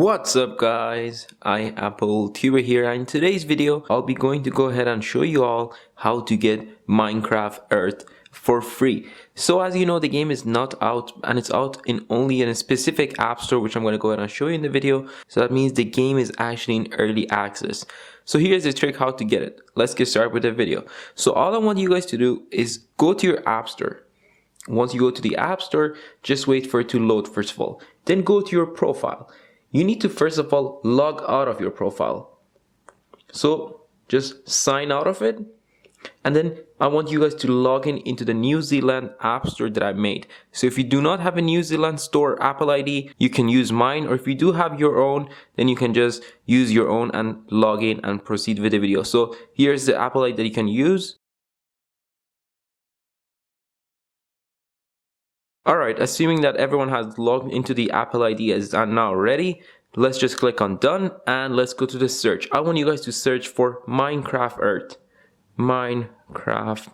What's up guys, iAppleTuber here, and in today's video I'll be going to go ahead and show you all how to get Minecraft Earth for free. So as you know, the game is not out and it's out only in a specific app store, which I'm going to go ahead and show you in the video. So that means the game is actually in early access. So here's the trick how to get it. Let's get started with the video. So all I want you guys to do is go to your app store. Once you go to the app store, just wait for it to load first of all. Then go to your profile. You need to first of all log out of your profile. So just sign out of it. And then I want you guys to log into the New Zealand app store that I made. So if you do not have a New Zealand store Apple ID, you can use mine. Or if you do have your own, then you can just use your own and log in and proceed with the video. So here's the Apple ID that you can use. Alright, assuming that everyone has logged into the Apple ID as now ready, let's just click on done and let's go to the search. I want you guys to search for Minecraft Earth. Minecraft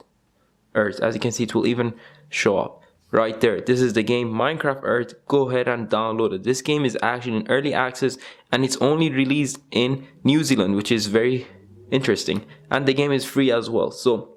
Earth. As you can see, it will even show up right there. This is the game Minecraft Earth. Go ahead and download it. This game is actually in early access and it's only released in New Zealand, which is very interesting. And the game is free as well. So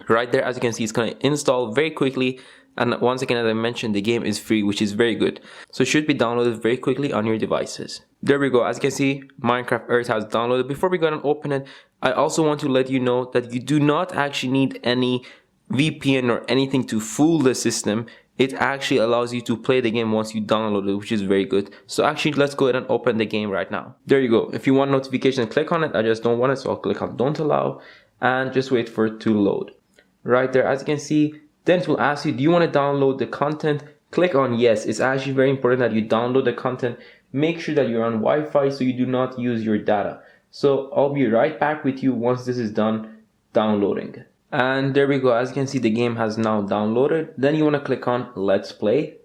right there, as you can see, it's going to install very quickly. And once again, as I mentioned, the game is free, which is very good. So it should be downloaded very quickly on your devices. There we go. As you can see, Minecraft Earth has downloaded. Before we go and open it, I also want to let you know that you do not actually need any VPN or anything to fool the system. It actually allows you to play the game once you download it, which is very good. So actually, let's go ahead and open the game right now. There you go. If you want notification, click on it. I just don't want it, so I'll click on don't allow and just wait for it to load. Right there, as you can see, then it will ask you, do you want to download the content? Click on yes. It's actually very important that you download the content. Make sure that you're on Wi-Fi so you do not use your data. So I'll be right back with you once this is done downloading. And there we go. As you can see, the game has now downloaded. Then you want to click on Let's Play.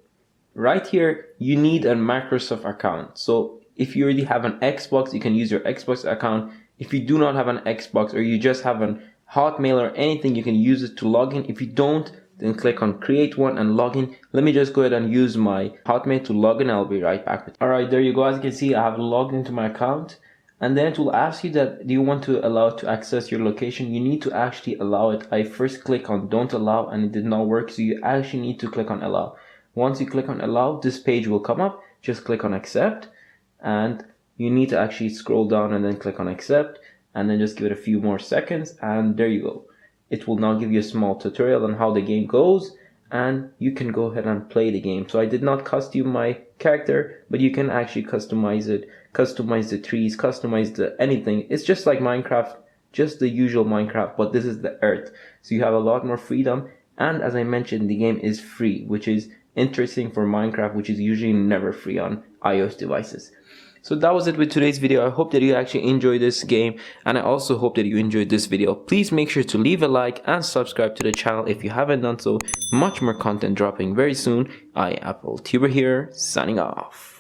Right here, you need a Microsoft account. So if you already have an Xbox, you can use your Xbox account. If you do not have an Xbox or you just have an Hotmail or anything, you can use it to log in. If you don't, then click on create one and log in. Let me just go ahead and use my Hotmail to log in. I'll be right back. Alright, there you go. As you can see, I have logged into my account. And then it will ask you that, do you want to allow it to access your location? You need to actually allow it. I first click on don't allow and it did not work. So you actually need to click on allow. Once you click on allow, this page will come up. Just click on accept. And you need to actually scroll down and then click on accept. And then just give it a few more seconds. And there you go. It will now give you a small tutorial on how the game goes and you can go ahead and play the game. So I did not costume my character, but you can actually customize it, customize the trees, customize the anything. It's just like Minecraft, just the usual Minecraft, but this is the Earth. So you have a lot more freedom. And as I mentioned, the game is free, which is interesting for Minecraft, which is usually never free on iOS devices. So that was it with today's video. I hope that you actually enjoyed this game and I also hope that you enjoyed this video. Please make sure to leave a like and subscribe to the channel if you haven't done so. Much more content dropping very soon. iAppleTuber here, signing off.